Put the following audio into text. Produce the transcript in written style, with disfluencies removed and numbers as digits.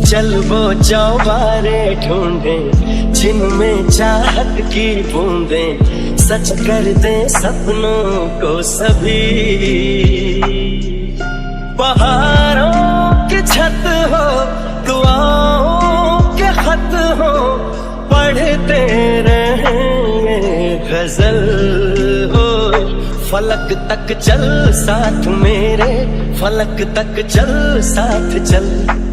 चल वो चौबारे ढूंढे जिनमें चाहत की बूंदें सच कर दे सपनों को सभी। पहाड़ों की छत हो, दुआओं के खत हो, पढ़ते रहेंगे गजल हो। फलक तक चल साथ मेरे, फलक तक चल साथ चल।